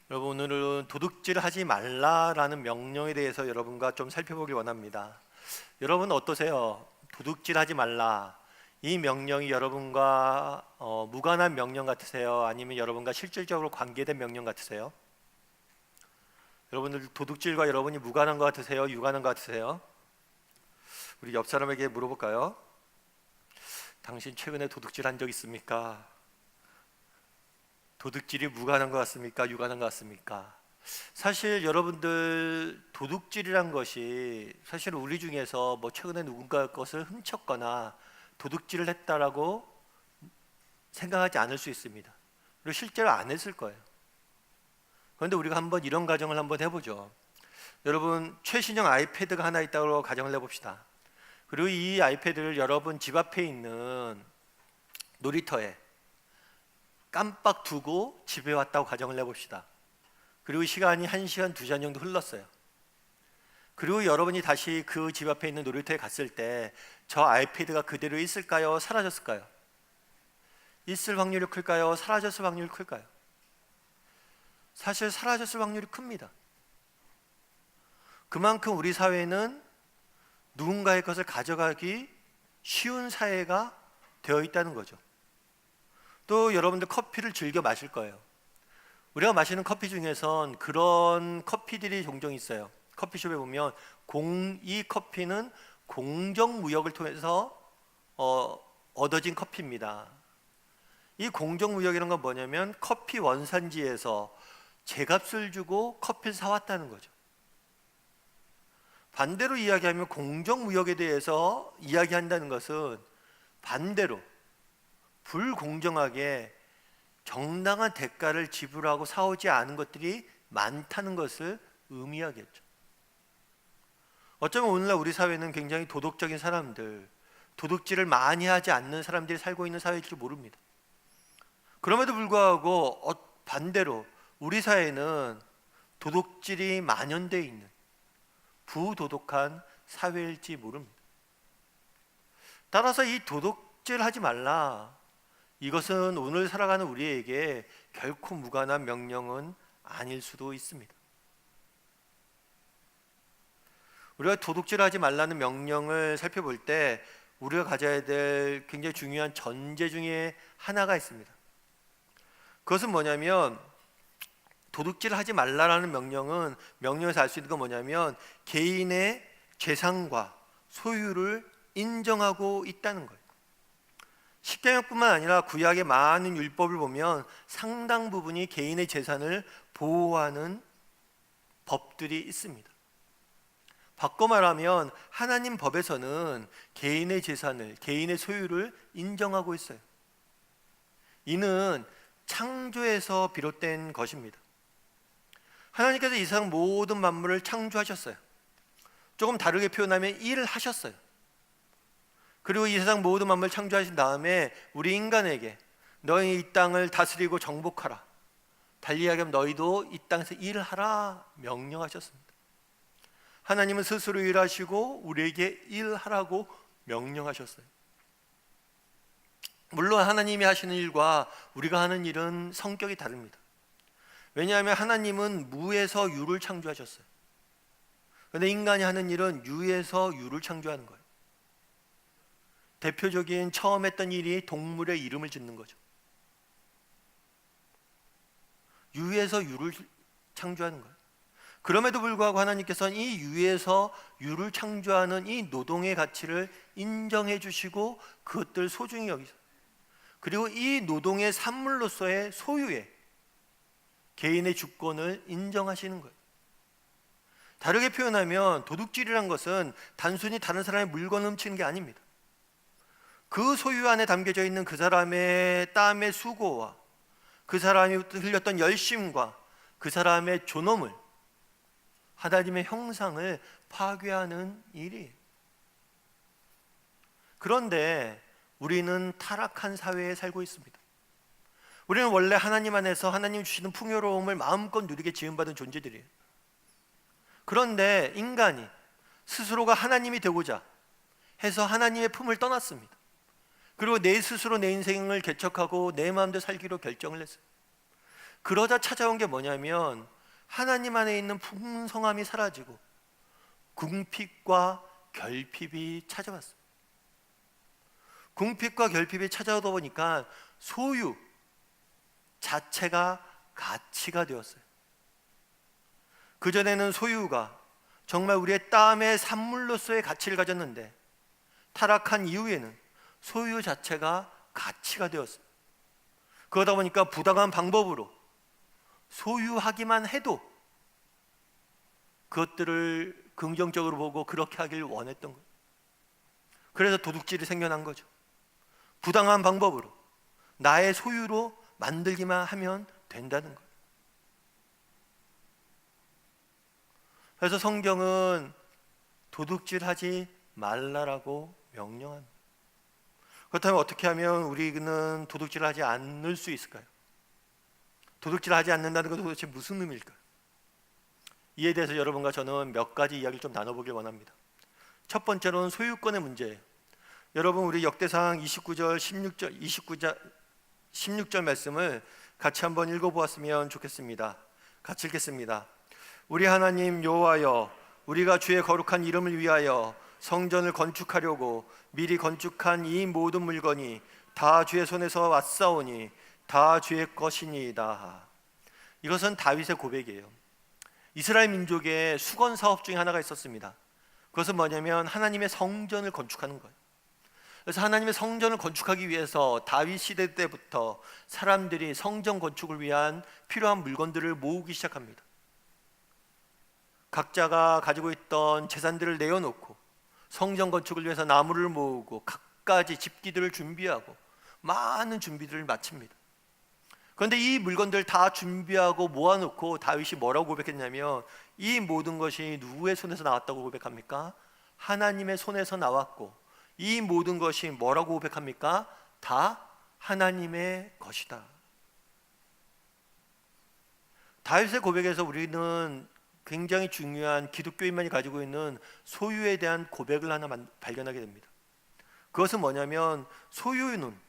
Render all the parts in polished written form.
여러분, 오늘은 도둑질하지 말라라는 명령에 대해서 여러분과 좀 살펴보길 원합니다. 여러분 어떠세요? 도둑질하지 말라, 이 명령이 여러분과 무관한 명령 같으세요? 아니면 여러분과 실질적으로 관계된 명령 같으세요? 여러분들 도둑질과 여러분이 무관한 것 같으세요? 유관한 것 같으세요? 우리 옆 사람에게 물어볼까요? 당신 최근에 도둑질한 적 있습니까? 도둑질이 무관한 것 같습니까? 유관한 것 같습니까? 사실 여러분들 도둑질이란 것이 사실 우리 중에서 최근에 누군가 것을 훔쳤거나 도둑질을 했다라고 생각하지 않을 수 있습니다. 그리고 실제로 안 했을 거예요. 그런데 우리가 한번 이런 가정을 한번 해보죠. 여러분, 최신형 아이패드가 하나 있다고 가정을 해봅시다. 그리고 이 아이패드를 여러분 집 앞에 있는 놀이터에 깜빡 두고 집에 왔다고 가정을 해봅시다. 그리고 시간이 1시간, 2시간 정도 흘렀어요. 그리고 여러분이 다시 그 집 앞에 있는 놀이터에 갔을 때 저 아이패드가 그대로 있을까요? 사라졌을까요? 있을 확률이 클까요? 사라졌을 확률이 클까요? 사실 사라졌을 확률이 큽니다. 그만큼 우리 사회는 누군가의 것을 가져가기 쉬운 사회가 되어 있다는 거죠. 또 여러분들 커피를 즐겨 마실 거예요. 우리가 마시는 커피 중에선 그런 커피들이 종종 있어요. 커피숍에 보면 이 커피는 공정무역을 통해서 얻어진 커피입니다. 이 공정무역이라는 건 뭐냐면 커피 원산지에서 제값을 주고 커피를 사왔다는 거죠. 반대로 이야기하면 공정무역에 대해서 이야기한다는 것은 반대로 불공정하게 정당한 대가를 지불하고 사오지 않은 것들이 많다는 것을 의미하겠죠. 어쩌면 오늘날 우리 사회는 굉장히 도덕적인 사람들, 도둑질을 많이 하지 않는 사람들이 살고 있는 사회일지 모릅니다. 그럼에도 불구하고 반대로 우리 사회는 도둑질이 만연되어 있는 부도덕한 사회일지 모릅니다. 따라서 이 도둑질하지 말라, 이것은 오늘 살아가는 우리에게 결코 무관한 명령은 아닐 수도 있습니다. 우리가 도둑질하지 말라는 명령을 살펴볼 때 우리가 가져야 될 굉장히 중요한 전제 중에 하나가 있습니다. 그것은 뭐냐면 도둑질하지 말라라는 명령에서 알 수 있는 건 뭐냐면 개인의 재산과 소유를 인정하고 있다는 거예요. 십계명뿐만 아니라 구약의 많은 율법을 보면 상당 부분이 개인의 재산을 보호하는 법들이 있습니다. 바꿔 말하면 하나님 법에서는 개인의 재산을, 개인의 소유를 인정하고 있어요. 이는 창조에서 비롯된 것입니다. 하나님께서 이 세상 모든 만물을 창조하셨어요. 조금 다르게 표현하면 일을 하셨어요. 그리고 이 세상 모든 만물을 창조하신 다음에 우리 인간에게 너희 이 땅을 다스리고 정복하라, 달리 이야기하면 너희도 이 땅에서 일을 하라 명령하셨습니다. 하나님은 스스로 일하시고 우리에게 일하라고 명령하셨어요. 물론 하나님이 하시는 일과 우리가 하는 일은 성격이 다릅니다. 왜냐하면 하나님은 무에서 유를 창조하셨어요. 그런데 인간이 하는 일은 유에서 유를 창조하는 거예요. 대표적인 처음 했던 일이 동물의 이름을 짓는 거죠. 유에서 유를 창조하는 거예요. 그럼에도 불구하고 하나님께서는 이 유에서 유를 창조하는 이 노동의 가치를 인정해 주시고 그것들 소중히 여기셔요. 그리고 이 노동의 산물로서의 소유에 개인의 주권을 인정하시는 거예요. 다르게 표현하면 도둑질이란 것은 단순히 다른 사람의 물건을 훔치는 게 아닙니다. 그 소유 안에 담겨져 있는 그 사람의 땀의 수고와 그 사람이 흘렸던 열심과 그 사람의 존엄을, 하나님의 형상을 파괴하는 일이에요. 그런데 우리는 타락한 사회에 살고 있습니다. 우리는 원래 하나님 안에서 하나님 주시는 풍요로움을 마음껏 누리게 지음받은 존재들이에요. 그런데 인간이 스스로가 하나님이 되고자 해서 하나님의 품을 떠났습니다. 그리고 내 스스로 내 인생을 개척하고 내 마음대로 살기로 결정을 했어요. 그러자 찾아온 게 뭐냐면 하나님 안에 있는 풍성함이 사라지고 궁핍과 결핍이 찾아왔어요. 궁핍과 결핍이 찾아오다 보니까 소유 자체가 가치가 되었어요. 그전에는 소유가 정말 우리의 땀의 산물로서의 가치를 가졌는데 타락한 이후에는 소유 자체가 가치가 되었어요. 그러다 보니까 부당한 방법으로 소유하기만 해도 그것들을 긍정적으로 보고 그렇게 하길 원했던 거예요. 그래서 도둑질이 생겨난 거죠. 부당한 방법으로 나의 소유로 만들기만 하면 된다는 거예요. 그래서 성경은 도둑질하지 말라라고 명령합니다. 그렇다면 어떻게 하면 우리는 도둑질하지 않을 수 있을까요? 도둑질하지 않는다는 것은 도대체 무슨 의미일까요? 이에 대해서 여러분과 저는 몇 가지 이야기를 좀 나눠보길 원합니다. 첫 번째로는 소유권의 문제예요. 여러분, 우리 역대상 29절 16절 말씀을 같이 한번 읽어보았으면 좋겠습니다. 같이 읽겠습니다. 우리 하나님 여호와여, 우리가 주의 거룩한 이름을 위하여 성전을 건축하려고 미리 건축한 이 모든 물건이 다 주의 손에서 왔사오니 다 주의 것이니이다. 이것은 다윗의 고백이에요. 이스라엘 민족의 수건 사업 중에 하나가 있었습니다. 그것은 뭐냐면 하나님의 성전을 건축하는 거예요. 그래서 하나님의 성전을 건축하기 위해서 다윗 시대 때부터 사람들이 성전 건축을 위한 필요한 물건들을 모으기 시작합니다. 각자가 가지고 있던 재산들을 내어놓고 성전 건축을 위해서 나무를 모으고 갖가지 집기들을 준비하고 많은 준비들을 마칩니다. 그런데 이 물건들 다 준비하고 모아놓고 다윗이 뭐라고 고백했냐면 이 모든 것이 누구의 손에서 나왔다고 고백합니까? 하나님의 손에서 나왔고 이 모든 것이 뭐라고 고백합니까? 다 하나님의 것이다. 다윗의 고백에서 우리는 굉장히 중요한 기독교인만이 가지고 있는 소유에 대한 고백을 하나 발견하게 됩니다. 그것은 뭐냐면 소유는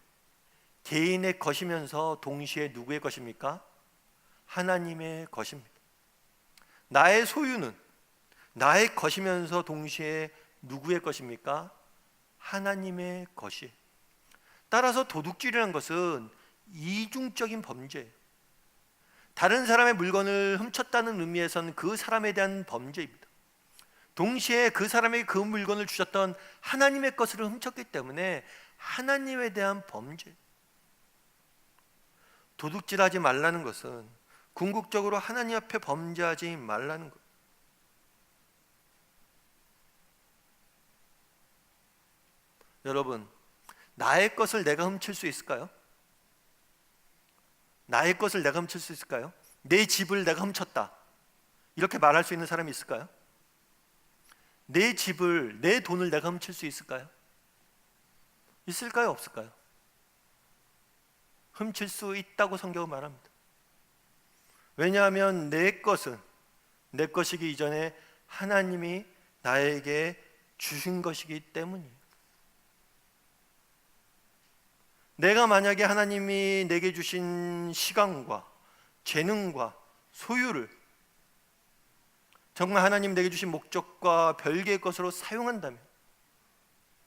개인의 것이면서 동시에 누구의 것입니까? 하나님의 것입니다. 나의 소유는 나의 것이면서 동시에 누구의 것입니까? 하나님의 것이. 따라서 도둑질이라는 것은 이중적인 범죄예요. 다른 사람의 물건을 훔쳤다는 의미에서는 그 사람에 대한 범죄입니다. 동시에 그 사람에게 그 물건을 주셨던 하나님의 것을 훔쳤기 때문에 하나님에 대한 범죄. 도둑질하지 말라는 것은 궁극적으로 하나님 앞에 범죄하지 말라는 것. 여러분, 나의 것을 내가 훔칠 수 있을까요? 나의 것을 내가 훔칠 수 있을까요? 내 집을 내가 훔쳤다, 이렇게 말할 수 있는 사람이 있을까요? 내 집을, 내 돈을 내가 훔칠 수 있을까요? 있을까요? 없을까요? 훔칠 수 있다고 성경은 말합니다. 왜냐하면 내 것은 내 것이기 이전에 하나님이 나에게 주신 것이기 때문이에요. 내가 만약에 하나님이 내게 주신 시간과 재능과 소유를 정말 하나님 내게 주신 목적과 별개의 것으로 사용한다면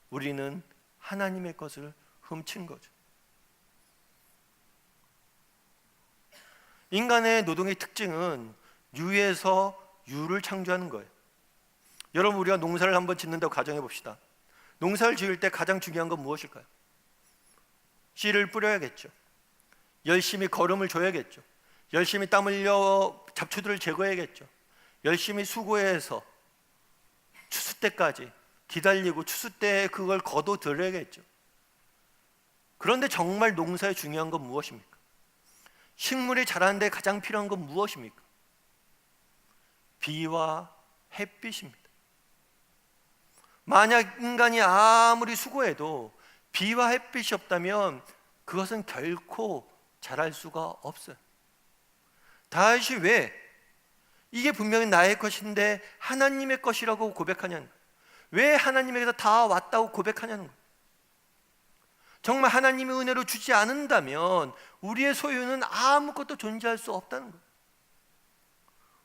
우리는 하나님의 것을 훔친 거죠. 인간의 노동의 특징은 유에서 유를 창조하는 거예요. 여러분, 우리가 농사를 한번 짓는다고 가정해 봅시다. 농사를 지을 때 가장 중요한 건 무엇일까요? 씨를 뿌려야겠죠. 열심히 거름을 줘야겠죠. 열심히 땀 흘려 잡초들을 제거해야겠죠. 열심히 수고해서 추수 때까지 기다리고 추수 때 그걸 거둬들여야겠죠. 그런데 정말 농사에 중요한 건 무엇입니까? 식물이 자라는데 가장 필요한 건 무엇입니까? 비와 햇빛입니다. 만약 인간이 아무리 수고해도 비와 햇빛이 없다면 그것은 결코 자랄 수가 없어요. 다시 왜 이게 분명히 나의 것인데 하나님의 것이라고 고백하냐는 거예요. 왜 하나님에게서 다 왔다고 고백하냐는 거예요. 정말 하나님의 은혜로 주지 않는다면 우리의 소유는 아무것도 존재할 수 없다는 거예요.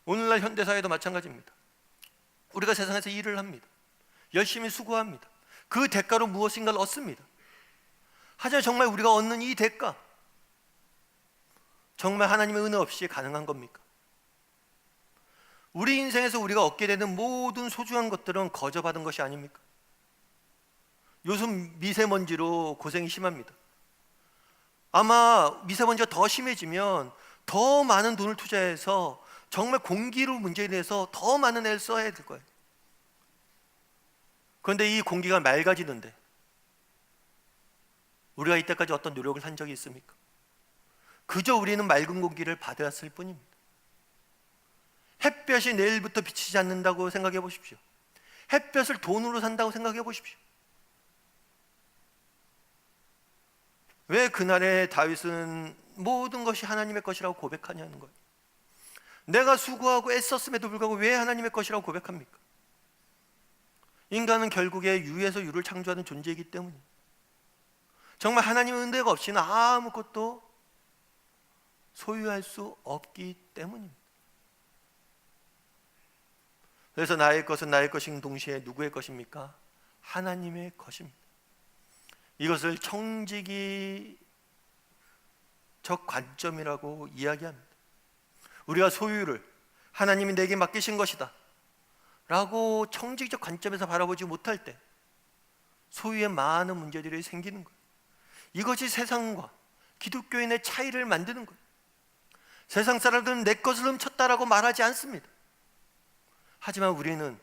오늘날 현대사회도 마찬가지입니다. 우리가 세상에서 일을 합니다. 열심히 수고합니다. 그 대가로 무엇인가를 얻습니다. 하지만 정말 우리가 얻는 이 대가, 정말 하나님의 은혜 없이 가능한 겁니까? 우리 인생에서 우리가 얻게 되는 모든 소중한 것들은 거저 받은 것이 아닙니까? 요즘 미세먼지로 고생이 심합니다. 아마 미세먼지가 더 심해지면 더 많은 돈을 투자해서 정말 공기로 문제에 대해서 더 많은 애를 써야 될 거예요. 그런데 이 공기가 맑아지는데 우리가 이때까지 어떤 노력을 한 적이 있습니까? 그저 우리는 맑은 공기를 받아왔을 뿐입니다. 햇볕이 내일부터 비치지 않는다고 생각해 보십시오. 햇볕을 돈으로 산다고 생각해 보십시오. 왜 그날의 다윗은 모든 것이 하나님의 것이라고 고백하냐는 거예요. 내가 수고하고 애썼음에도 불구하고 왜 하나님의 것이라고 고백합니까? 인간은 결국에 유에서 유를 창조하는 존재이기 때문이에요. 정말 하나님의 은혜가 없이는 아무것도 소유할 수 없기 때문입니다. 그래서 나의 것은 나의 것인 동시에 누구의 것입니까? 하나님의 것입니다. 이것을 청지기적 관점이라고 이야기합니다. 우리가 소유를 하나님이 내게 맡기신 것이다 라고 청지기적 관점에서 바라보지 못할 때 소유에 많은 문제들이 생기는 거예요. 이것이 세상과 기독교인의 차이를 만드는 거예요. 세상 사람들은 내 것을 훔쳤다라고 말하지 않습니다. 하지만 우리는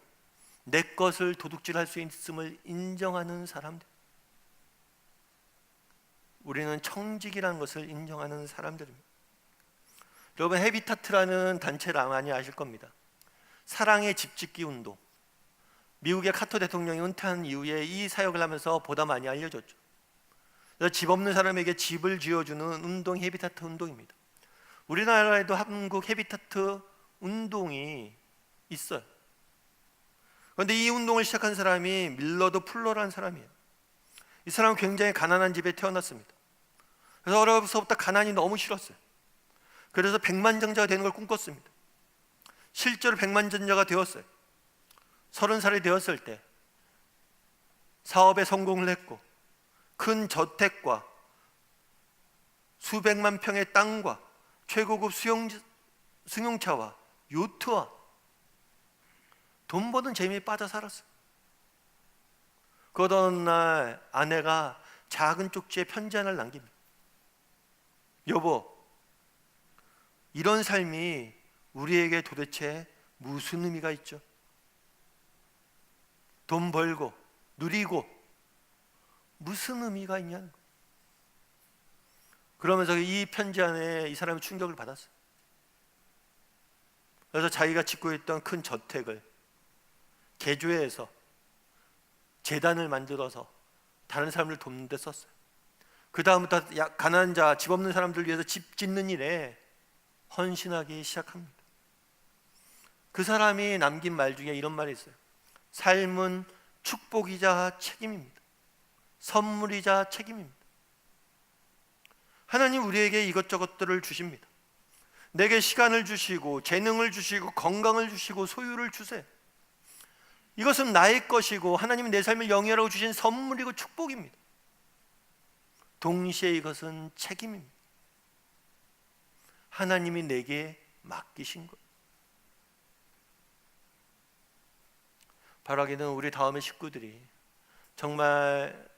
내 것을 도둑질할 수 있음을 인정하는 사람들, 우리는 청지기라는 것을 인정하는 사람들입니다. 여러분, 헤비타트라는 단체를 많이 아실 겁니다. 사랑의 집짓기 운동. 미국의 카터 대통령이 은퇴한 이후에 이 사역을 하면서 보다 많이 알려졌죠. 그래서 집 없는 사람에게 집을 지어주는 운동, 헤비타트 운동입니다. 우리나라에도 한국 헤비타트 운동이 있어요. 그런데 이 운동을 시작한 사람이 밀러드 풀러라는 사람이에요. 이 사람은 굉장히 가난한 집에 태어났습니다. 그래서 어려서부터 가난이 너무 싫었어요. 그래서 백만장자가 되는 걸 꿈꿨습니다. 실제로 백만장자가 되었어요. 30살이 되었을 때 사업에 성공을 했고 큰 저택과 수백만 평의 땅과 최고급 승용차와 요트와 돈 버는 재미에 빠져 살았어요. 그 어느 날 아내가 작은 쪽지에 편지 하나를 남깁니다. 여보, 이런 삶이 우리에게 도대체 무슨 의미가 있죠? 돈 벌고 누리고 무슨 의미가 있냐는 거예요. 그러면서 이 편지 안에 이 사람이 충격을 받았어요. 그래서 자기가 짓고 있던 큰 저택을 개조해서 재단을 만들어서 다른 사람을 돕는 데 썼어요. 그 다음부터 가난한 자, 집 없는 사람들 위해서 집 짓는 일에 헌신하기 시작합니다. 그 사람이 남긴 말 중에 이런 말이 있어요. 삶은 축복이자 책임입니다. 선물이자 책임입니다. 하나님 우리에게 이것저것들을 주십니다. 내게 시간을 주시고 재능을 주시고 건강을 주시고 소유를 주세요. 이것은 나의 것이고 하나님이 내 삶을 영위하라고 주신 선물이고 축복입니다. 동시에 이것은 책임입니다. 하나님이 내게 맡기신 것. 바라기는 우리 다음의 식구들이 정말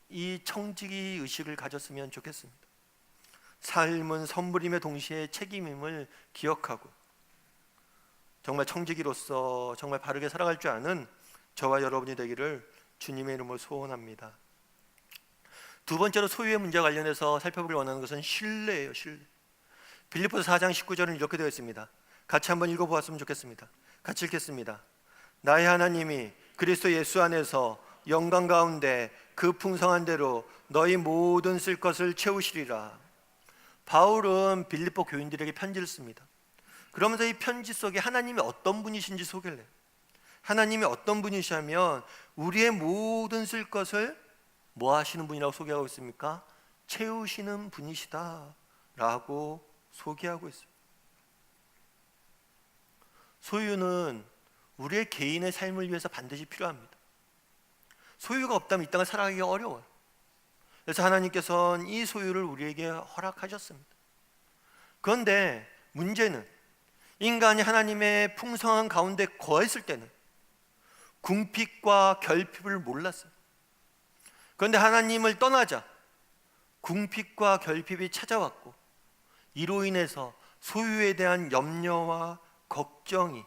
이 청지기 의식을 가졌으면 좋겠습니다. 삶은 선물임에 동시에 책임임을 기억하고 정말 청지기로서 정말 바르게 살아갈 줄 아는 저와 여러분이 되기를 주님의 이름으로 소원합니다. 두 번째로 소유의 문제와 관련해서 살펴보길 원하는 것은 신뢰예요. 신뢰. 빌립보서 4장 19절은 이렇게 되어 있습니다. 같이 한번 읽어보았으면 좋겠습니다. 같이 읽겠습니다. 나의 하나님이 그리스도 예수 안에서 영광 가운데 그 풍성한 대로 너희 모든 쓸 것을 채우시리라. 바울은 빌립보 교인들에게 편지를 씁니다. 그러면서 이 편지 속에 하나님이 어떤 분이신지 소개를 해요. 하나님이 어떤 분이시냐면 우리의 모든 쓸 것을 뭐 하시는 분이라고 소개하고 있습니까? 채우시는 분이시다 라고 소개하고 있습니다. 소유는 우리의 개인의 삶을 위해서 반드시 필요합니다. 소유가 없다면 이 땅을 살아가기가 어려워요. 그래서 하나님께서는 이 소유를 우리에게 허락하셨습니다. 그런데 문제는 인간이 하나님의 풍성한 가운데 거했을 때는 궁핍과 결핍을 몰랐어요. 그런데 하나님을 떠나자 궁핍과 결핍이 찾아왔고, 이로 인해서 소유에 대한 염려와 걱정이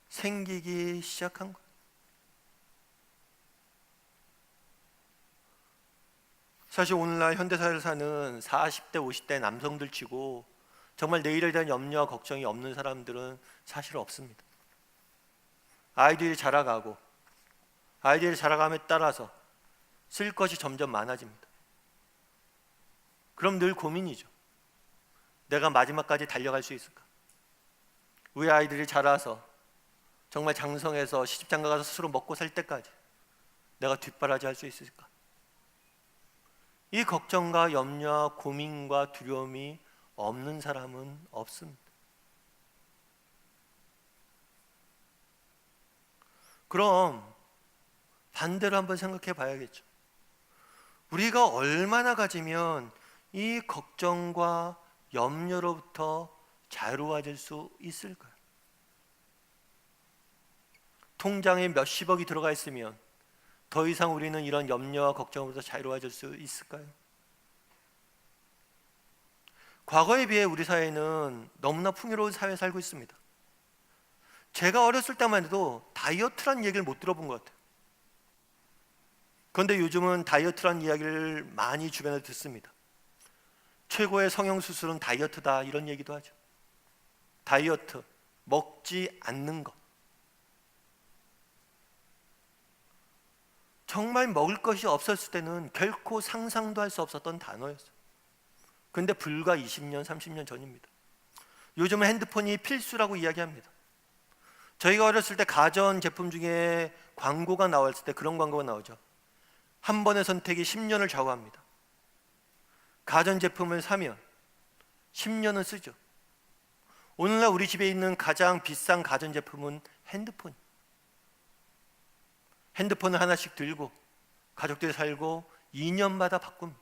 생기기 시작한 거예요. 사실 오늘날 현대사회를 사는 40대, 50대 남성들 치고 정말 내일에 대한 염려와 걱정이 없는 사람들은 사실 없습니다. 아이들이 자라가고 아이들이 자라감에 따라서 쓸 것이 점점 많아집니다. 그럼 늘 고민이죠. 내가 마지막까지 달려갈 수 있을까? 우리 아이들이 자라서 정말 장성해서 시집장가 가서 스스로 먹고 살 때까지 내가 뒷바라지 할 수 있을까? 이 걱정과 염려와 고민과 두려움이 없는 사람은 없습니다. 그럼 반대로 한번 생각해 봐야겠죠. 우리가 얼마나 가지면 이 걱정과 염려로부터 자유로워질 수 있을까요? 통장에 몇십억이 들어가 있으면 더 이상 우리는 이런 염려와 걱정으로부터 자유로워질 수 있을까요? 과거에 비해 우리 사회는 너무나 풍요로운 사회에 살고 있습니다. 제가 어렸을 때만 해도 다이어트란 얘기를 못 들어본 것 같아요. 그런데 요즘은 다이어트란 이야기를 많이 주변에서 듣습니다. 최고의 성형수술은 다이어트다, 이런 얘기도 하죠. 다이어트, 먹지 않는 것. 정말 먹을 것이 없었을 때는 결코 상상도 할 수 없었던 단어였어요. 그런데 불과 20년, 30년 전입니다. 요즘은 핸드폰이 필수라고 이야기합니다. 저희가 어렸을 때 가전제품 중에 광고가 나왔을 때 그런 광고가 나오죠. 한 번의 선택이 10년을 좌우합니다. 가전제품을 사면 10년은 쓰죠. 오늘날 우리 집에 있는 가장 비싼 가전제품은 핸드폰. 핸드폰을 하나씩 들고 가족들이 살고 2년마다 바꿉니다.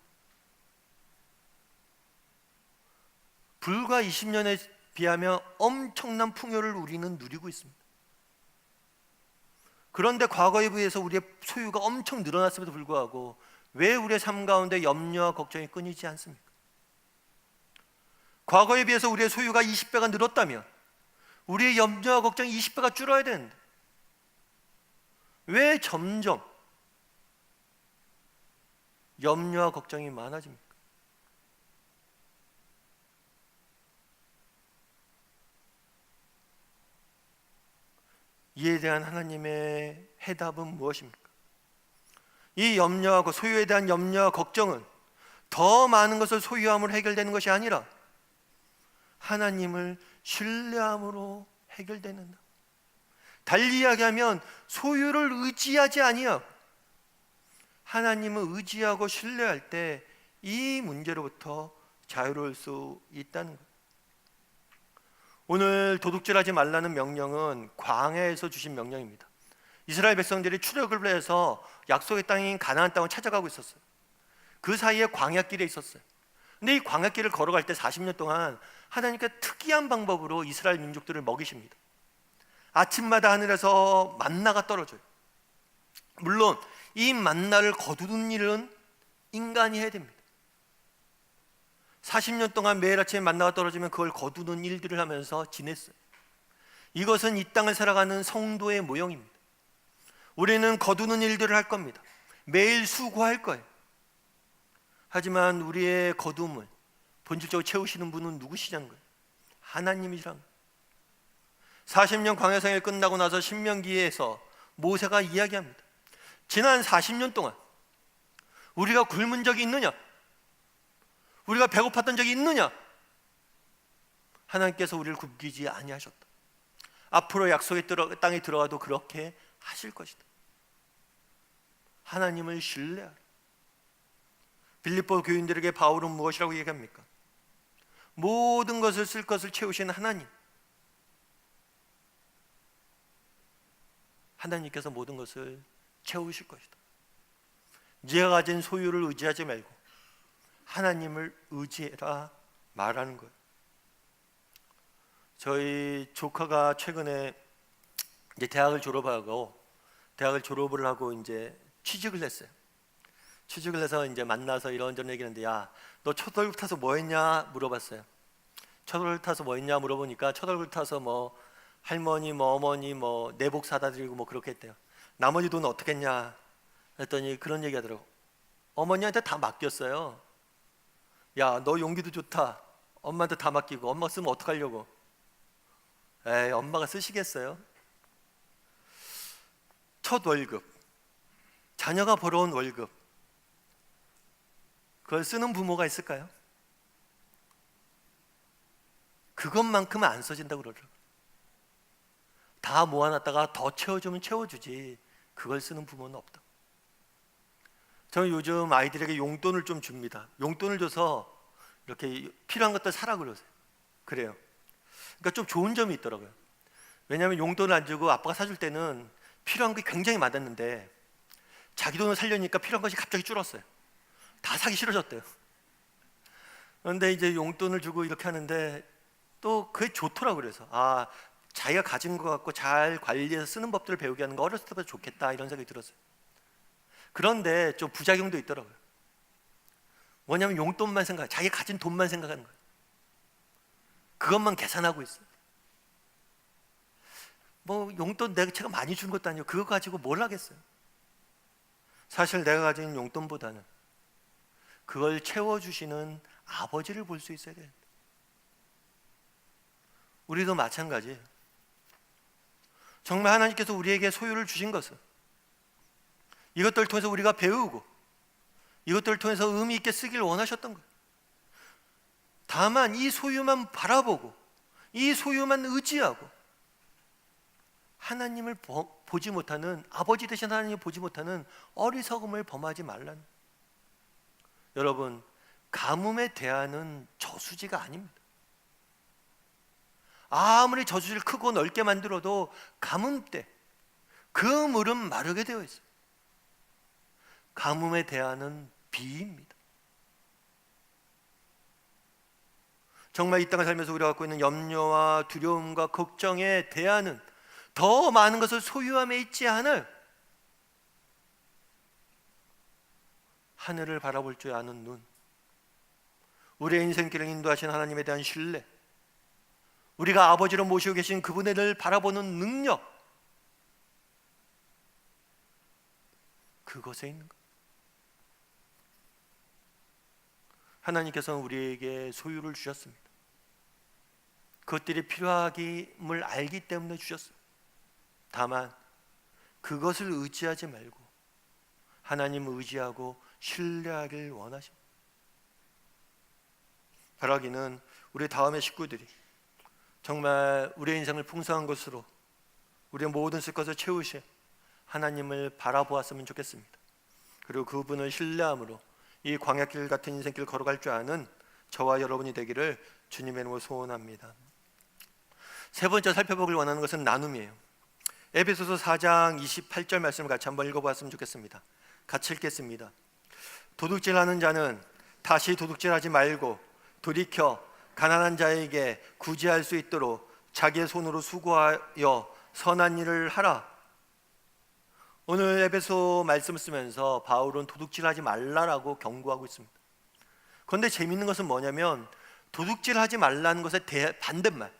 불과 20년에 비하면 엄청난 풍요를 우리는 누리고 있습니다. 그런데 과거에 비해서 우리의 소유가 엄청 늘어났음에도 불구하고 왜 우리의 삶 가운데 염려와 걱정이 끊이지 않습니까? 과거에 비해서 우리의 소유가 20배가 늘었다면 우리의 염려와 걱정이 20배가 줄어야 되는데 왜 점점 염려와 걱정이 많아집니까? 이에 대한 하나님의 해답은 무엇입니까? 이 염려하고 소유에 대한 염려와 걱정은 더 많은 것을 소유함으로 해결되는 것이 아니라 하나님을 신뢰함으로 해결되는다. 달리 이야기하면 소유를 의지하지 아니하고 하나님을 의지하고 신뢰할 때 이 문제로부터 자유로울 수 있다는 것. 오늘 도둑질하지 말라는 명령은 광야에서 주신 명령입니다. 이스라엘 백성들이 출애굽을 해서 약속의 땅인 가나안 땅을 찾아가고 있었어요. 그 사이에 광야길에 있었어요. 근데 이 광야길을 걸어갈 때 40년 동안 하나님께 특이한 방법으로 이스라엘 민족들을 먹이십니다. 아침마다 하늘에서 만나가 떨어져요. 물론 이 만나를 거두는 일은 인간이 해야 됩니다. 40년 동안 매일 아침에 만나가 떨어지면 그걸 거두는 일들을 하면서 지냈어요. 이것은 이 땅을 살아가는 성도의 모형입니다. 우리는 거두는 일들을 할 겁니다. 매일 수고할 거예요. 하지만 우리의 거둠을 본질적으로 채우시는 분은 누구시냐는 거예요. 하나님이시라는 거예요. 40년 광야생활이 끝나고 나서 신명기에서 모세가 이야기합니다. 지난 40년 동안 우리가 굶은 적이 있느냐? 우리가 배고팠던 적이 있느냐? 하나님께서 우리를 굶기지 아니하셨다. 앞으로 약속의 땅에 들어가도 그렇게 하실 것이다. 하나님을 신뢰하라. 빌립보 교인들에게 바울은 무엇이라고 얘기합니까? 모든 것을 쓸 것을 채우신 하나님. 하나님께서 모든 것을 채우실 것이다. 네가 가진 소유를 의지하지 말고 하나님을 의지해라 말하는 거예요. 저희 조카가 최근에 이제 대학을 졸업을 하고 이제 취직을 했어요. 취직을 해서 이제 만나서 이런저런 얘기하는데, 야, 너 첫 월급 타서 뭐 했냐 물어봤어요. 첫 월급 타서 뭐 했냐 물어보니까 첫 월급 타서 뭐 할머니 뭐 어머니 뭐 내복 사다 드리고 뭐 그렇게 했대요. 나머지 돈 어떻게 했냐 했더니 그런 얘기 하더라고. 어머니한테 다 맡겼어요. 야, 너 용기도 좋다. 엄마한테 다 맡기고 엄마 쓰면 어떡하려고. 에이, 엄마가 쓰시겠어요? 첫 월급, 자녀가 벌어온 월급, 그걸 쓰는 부모가 있을까요? 그것만큼은 안 써진다고 그러더라고요. 다 모아놨다가 더 채워주면 채워주지 그걸 쓰는 부모는 없다. 저는 요즘 아이들에게 용돈을 좀 줍니다. 용돈을 줘서 이렇게 필요한 것들 사라 그러세요. 그래요. 그러니까 좀 좋은 점이 있더라고요. 왜냐하면 용돈을 안 주고 아빠가 사줄 때는 필요한 게 굉장히 많았는데 자기 돈을 살려니까 필요한 것이 갑자기 줄었어요. 다 사기 싫어졌대요. 그런데 이제 용돈을 주고 이렇게 하는데 또 그게 좋더라고요. 그래서 자기가 가진 것 같고 잘 관리해서 쓰는 법들을 배우게 하는 거 어렸을 때부터 좋겠다 이런 생각이 들었어요. 그런데 좀 부작용도 있더라고요. 뭐냐면 용돈만 자기 가진 돈만 생각하는 거예요. 그것만 계산하고 있어요. 뭐 용돈 제가 많이 준 것도 아니고 그거 가지고 뭘 하겠어요. 사실 내가 가진 용돈보다는 그걸 채워주시는 아버지를 볼 수 있어야 돼요. 우리도 마찬가지예요. 정말 하나님께서 우리에게 소유를 주신 것은 이것들을 통해서 우리가 배우고 이것들을 통해서 의미 있게 쓰기를 원하셨던 거예요. 다만 이 소유만 바라보고 이 소유만 의지하고 하나님을 보지 못하는, 아버지 되신 하나님을 보지 못하는 어리석음을 범하지 말라는. 여러분, 가뭄에 대하는 저수지가 아닙니다. 아무리 저수지를 크고 넓게 만들어도 가뭄 때 그 물은 마르게 되어 있어요. 가뭄에 대하는 비입니다. 정말 이 땅을 살면서 우리가 갖고 있는 염려와 두려움과 걱정에 대하는 더 많은 것을 소유함에 있지 않을 하늘을 바라볼 줄 아는 눈, 우리의 인생길을 인도하신 하나님에 대한 신뢰, 우리가 아버지로 모시고 계신 그분을 바라보는 능력, 그것에 있는 것. 하나님께서는 우리에게 소유를 주셨습니다. 그것들이 필요함을 알기 때문에 주셨어요. 다만 그것을 의지하지 말고 하나님을 의지하고 신뢰하길 원하십니다. 바라기는 우리 다음의 식구들이 정말 우리의 인생을 풍성한 것으로 우리의 모든 쓸 것을 채우시 하나님을 바라보았으면 좋겠습니다. 그리고 그분을 신뢰함으로 이 광야길 같은 인생길 걸어갈 줄 아는 저와 여러분이 되기를 주님의 이름으로 소원합니다. 세 번째 살펴보길 원하는 것은 나눔이에요. 에베소서 4장 28절 말씀을 같이 한번 읽어보았으면 좋겠습니다. 같이 읽겠습니다. 도둑질하는 자는 다시 도둑질하지 말고 돌이켜 가난한 자에게 구제할 수 있도록 자기의 손으로 수고하여 선한 일을 하라. 오늘 에베소 말씀을 쓰면서 바울은 도둑질하지 말라라고 경고하고 있습니다. 그런데 재미있는 것은 뭐냐면 도둑질하지 말라는 것의 반대말,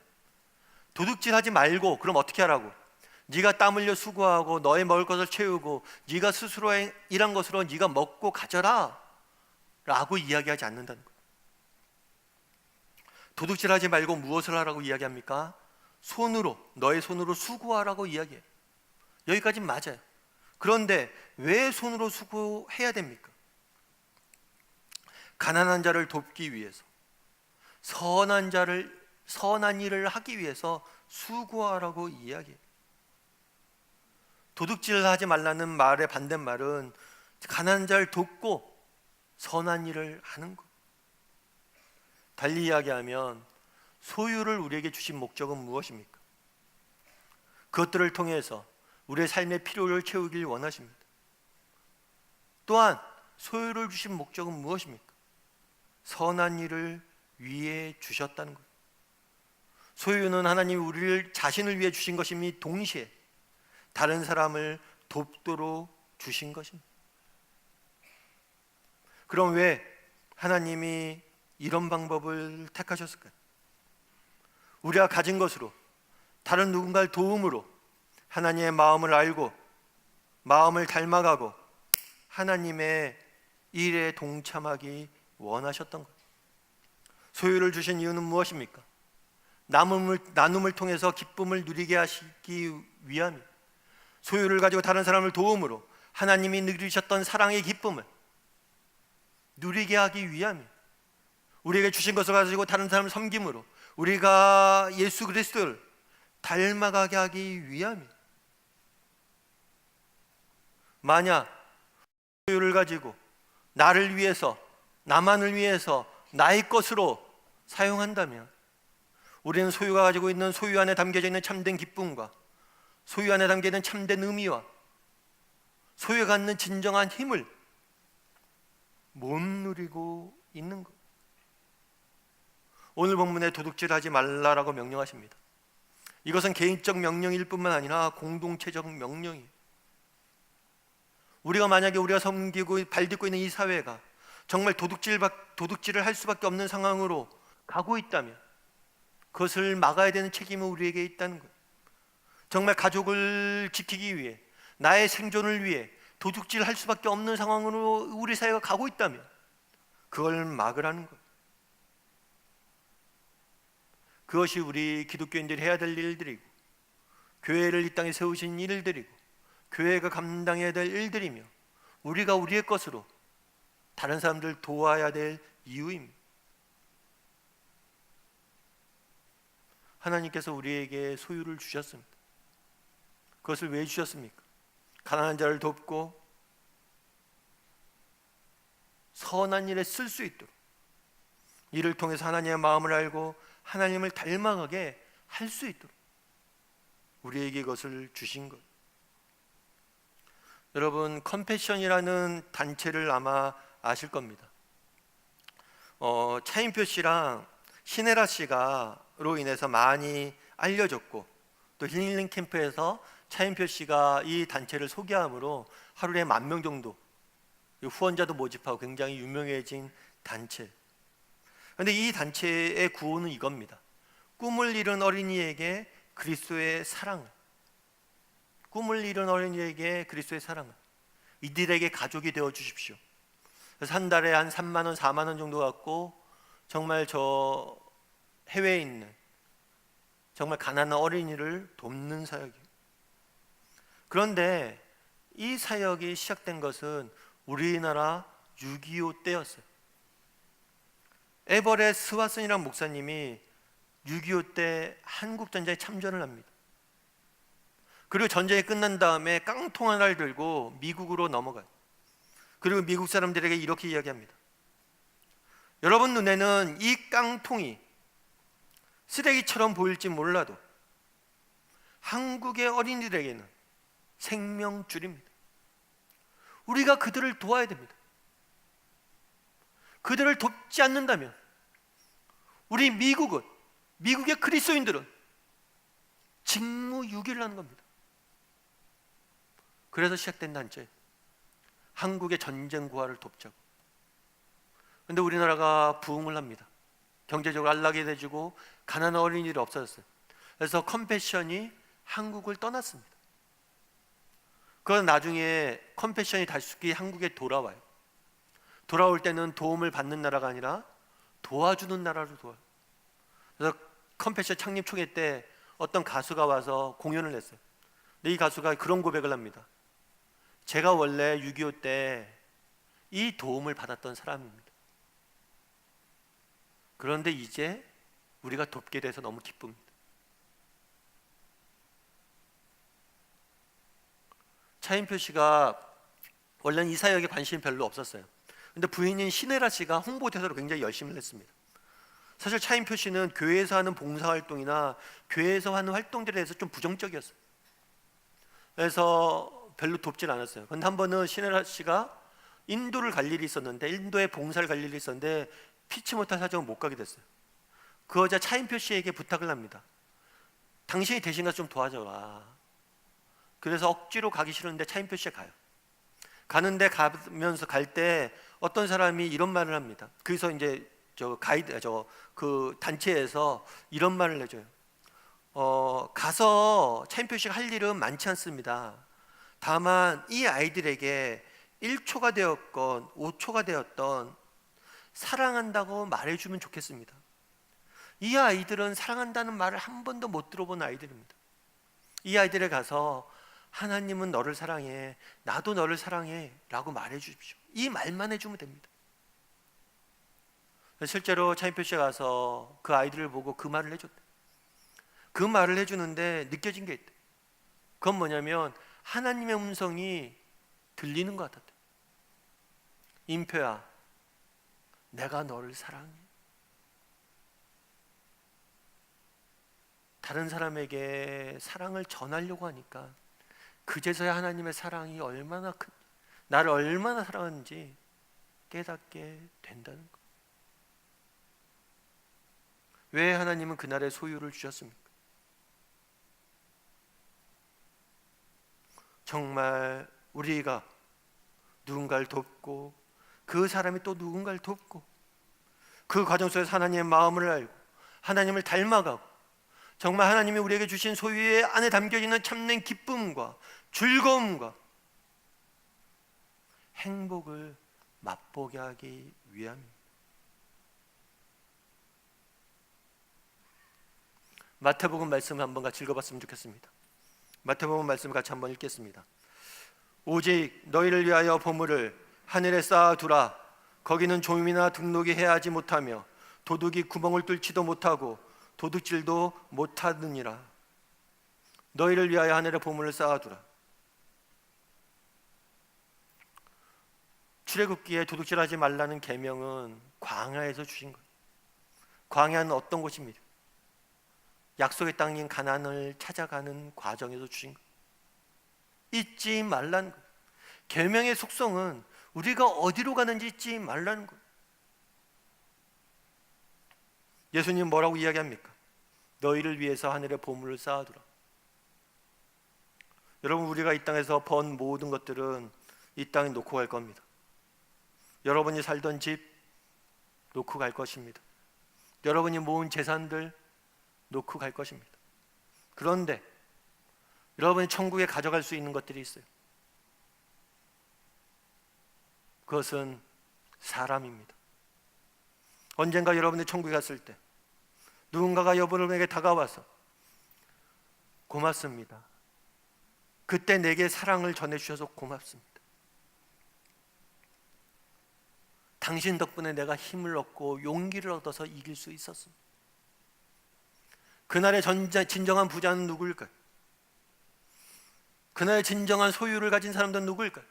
도둑질하지 말고 그럼 어떻게 하라고? 네가 땀 흘려 수고하고 너의 먹을 것을 채우고 네가 스스로 일한 것으로 네가 먹고 가져라 라고 이야기하지 않는다는 거예요. 도둑질하지 말고 무엇을 하라고 이야기합니까? 손으로, 너의 손으로 수고하라고 이야기해요. 여기까지는 맞아요. 그런데 왜 손으로 수고해야 됩니까? 가난한 자를 돕기 위해서, 선한 일을 하기 위해서 수고하라고 이야기해요. 도둑질을 하지 말라는 말의 반대말은 가난한 자를 돕고 선한 일을 하는 것. 달리 이야기하면 소유를 우리에게 주신 목적은 무엇입니까? 그것들을 통해서 우리의 삶의 필요를 채우길 원하십니다. 또한 소유를 주신 목적은 무엇입니까? 선한 일을 위해 주셨다는 것. 소유는 하나님이 우리를 자신을 위해 주신 것이니 동시에 다른 사람을 돕도록 주신 것입니다. 그럼 왜 하나님이 이런 방법을 택하셨을까요? 우리가 가진 것으로 다른 누군가를 도움으로 하나님의 마음을 알고 마음을 닮아가고 하나님의 일에 동참하기 원하셨던 것. 소유를 주신 이유는 무엇입니까? 나눔을 통해서 기쁨을 누리게 하시기 위함입니다. 소유를 가지고 다른 사람을 도움으로 하나님이 누리셨던 사랑의 기쁨을 누리게 하기 위함입니다. 우리에게 주신 것을 가지고 다른 사람을 섬김으로 우리가 예수 그리스도를 닮아가게 하기 위함입니다. 만약 소유를 가지고 나를 위해서, 나만을 위해서 나의 것으로 사용한다면 우리는 소유가 가지고 있는 소유 안에 담겨져 있는 참된 기쁨과 소유 안에 담겨 있는 참된 의미와 소유가 갖는 진정한 힘을 못 누리고 있는 것. 오늘 본문에 도둑질하지 말라라고 명령하십니다. 이것은 개인적 명령일 뿐만 아니라 공동체적 명령이에요. 만약에 우리가 섬기고 발딛고 있는 이 사회가 정말 도둑질을 할 수밖에 없는 상황으로 가고 있다면 그것을 막아야 되는 책임은 우리에게 있다는 거예요. 정말 가족을 지키기 위해, 나의 생존을 위해 도둑질을 할 수밖에 없는 상황으로 우리 사회가 가고 있다면 그걸 막으라는 거예요. 그것이 우리 기독교인들이 해야 될 일들이고 교회를 이 땅에 세우신 일들이고 교회가 감당해야 될 일들이며 우리가 우리의 것으로 다른 사람들 도와야 될 이유입니다. 하나님께서 우리에게 소유를 주셨습니다. 그것을 왜 주셨습니까? 가난한 자를 돕고 선한 일에 쓸 수 있도록, 이를 통해서 하나님의 마음을 알고 하나님을 닮아가게 할 수 있도록 우리에게 이것을 주신 것. 여러분, 컴패션이라는 단체를 아마 아실 겁니다. 차인표 씨랑 신혜라 씨가로 인해서 많이 알려졌고, 또 힐링 캠프에서 차인표 씨가 이 단체를 소개함으로 하루에 10,000명 정도 후원자도 모집하고 굉장히 유명해진 단체. 그런데 이 단체의 구호는 이겁니다. 꿈을 잃은 어린이에게 그리스도의 사랑을, 꿈을 잃은 어린이에게 그리스도의 사랑을, 이들에게 가족이 되어 주십시오. 그래서 한 달에 한 3만 원, 4만 원 정도 갖고 정말 저 해외에 있는 정말 가난한 어린이를 돕는 사역이에요. 그런데 이 사역이 시작된 것은 우리나라 6.25 때였어요. 에버렛 스와슨이라는 목사님이 6.25 때 한국전쟁에 참전을 합니다. 그리고 전쟁이 끝난 다음에 깡통 하나를 들고 미국으로 넘어가요. 그리고 미국 사람들에게 이렇게 이야기합니다. 여러분 눈에는 이 깡통이 쓰레기처럼 보일지 몰라도 한국의 어린이들에게는 생명줄입니다. 우리가 그들을 도와야 됩니다. 그들을 돕지 않는다면 우리 미국의 그리스도인들은 직무유기를 하는 겁니다. 그래서 시작된 단체, 한국의 전쟁 고아를 돕자고. 그런데 우리나라가 부흥을 합니다. 경제적으로 안락해지고 가난한 어린이들이 없어졌어요. 그래서 컴패션이 한국을 떠났습니다. 그건 나중에 컴패션이 다시 한국에 돌아와요. 돌아올 때는 도움을 받는 나라가 아니라 도와주는 나라로 도와요. 그래서 컴패션 창립 총회 때 어떤 가수가 와서 공연을 했어요. 근데 이 가수가 그런 고백을 합니다. 제가 원래 6.25 때 이 도움을 받았던 사람입니다. 그런데 이제 우리가 돕게 돼서 너무 기쁩니다. 차인표 씨가 원래는 이 사역에 관심이 별로 없었어요. 근데 부인인 시네라 씨가 홍보대사로 굉장히 열심히 했습니다. 사실 차인표 씨는 교회에서 하는 봉사활동이나 교회에서 하는 활동들에 대해서 좀 부정적이었어요. 그래서 별로 돕질 않았어요. 그런데 한 번은 시네라 씨가 인도를 갈 일이 있었는데, 인도에 봉사를 갈 일이 있었는데 피치 못할 사정은 못 가게 됐어요. 그 여자 차인표 씨에게 부탁을 합니다. 당신이 대신 가서 좀 도와줘라. 그래서 억지로 가기 싫은데 차인표 씨가 가요. 가는데 가면서 갈 때 어떤 사람이 이런 말을 합니다. 그래서 이제 그 단체에서 이런 말을 해줘요. 가서 차인표 씨가 할 일은 많지 않습니다. 다만 이 아이들에게 1초가 되었건 5초가 되었던 사랑한다고 말해주면 좋겠습니다. 이 아이들은 사랑한다는 말을 한 번도 못 들어본 아이들입니다. 이 아이들에 가서 하나님은 너를 사랑해, 나도 너를 사랑해 라고 말해주십시오. 이 말만 해주면 됩니다. 실제로 차인표 씨가 가서 그 아이들을 보고 그 말을 해줬대. 그 말을 해주는데 느껴진 게 있대. 그건 뭐냐면 하나님의 음성이 들리는 것 같았대. 인표야, 내가 너를 사랑해. 다른 사람에게 사랑을 전하려고 하니까 그제서야 하나님의 사랑이 얼마나 큰, 나를 얼마나 사랑하는지 깨닫게 된다는 것. 왜 하나님은 그날의 소유를 주셨습니까? 정말 우리가 누군가를 돕고 그 사람이 또 누군가를 돕고 그 과정 속에서 하나님의 마음을 알고 하나님을 닮아가고 정말 하나님이 우리에게 주신 소유의 안에 담겨있는 참된 기쁨과 즐거움과 행복을 맛보게 하기 위함입니다. 마태복음 말씀을 한번 같이 읽어봤으면 좋겠습니다. 마태복음 말씀을 같이 한번 읽겠습니다. 오직 너희를 위하여 보물을 하늘에 쌓아두라. 거기는 좀이나 등록이 해하지 못하며 도둑이 구멍을 뚫지도 못하고 도둑질도 못하느니라. 너희를 위하여 하늘에 보물을 쌓아두라. 출애굽기에 도둑질하지 말라는 계명은 광야에서 주신 거예요. 광야는 어떤 곳입니까? 약속의 땅인 가나안을 찾아가는 과정에서 주신 거예요. 잊지 말라는 거예요. 계명의 속성은 우리가 어디로 가는지 잊지 말라는 거예요. 예수님 뭐라고 이야기합니까? 너희를 위해서 하늘에 보물을 쌓아두라. 여러분, 우리가 이 땅에서 번 모든 것들은 이 땅에 놓고 갈 겁니다. 여러분이 살던 집 놓고 갈 것입니다. 여러분이 모은 재산들 놓고 갈 것입니다. 그런데 여러분이 천국에 가져갈 수 있는 것들이 있어요. 그것은 사람입니다. 언젠가 여러분이 천국에 갔을 때 누군가가 여러분에게 다가와서 고맙습니다. 그때 내게 사랑을 전해주셔서 고맙습니다. 당신 덕분에 내가 힘을 얻고 용기를 얻어서 이길 수 있었습니다. 그날의 진정한 부자는 누구일까요? 그날의 진정한 소유를 가진 사람들은 누구일까요?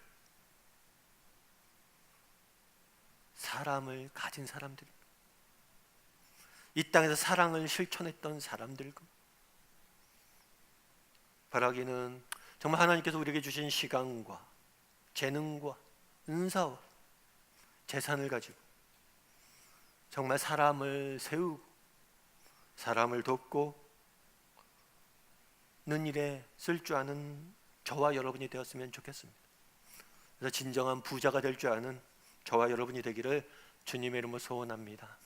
사람을 가진 사람들입니다. 이 땅에서 사랑을 실천했던 사람들. 바라기는 정말 하나님께서 우리에게 주신 시간과 재능과 은사와 재산을 가지고 정말 사람을 세우고 사람을 돕고 는 일에 쓸 줄 아는 저와 여러분이 되었으면 좋겠습니다. 그래서 진정한 부자가 될 줄 아는 저와 여러분이 되기를 주님의 이름으로 소원합니다.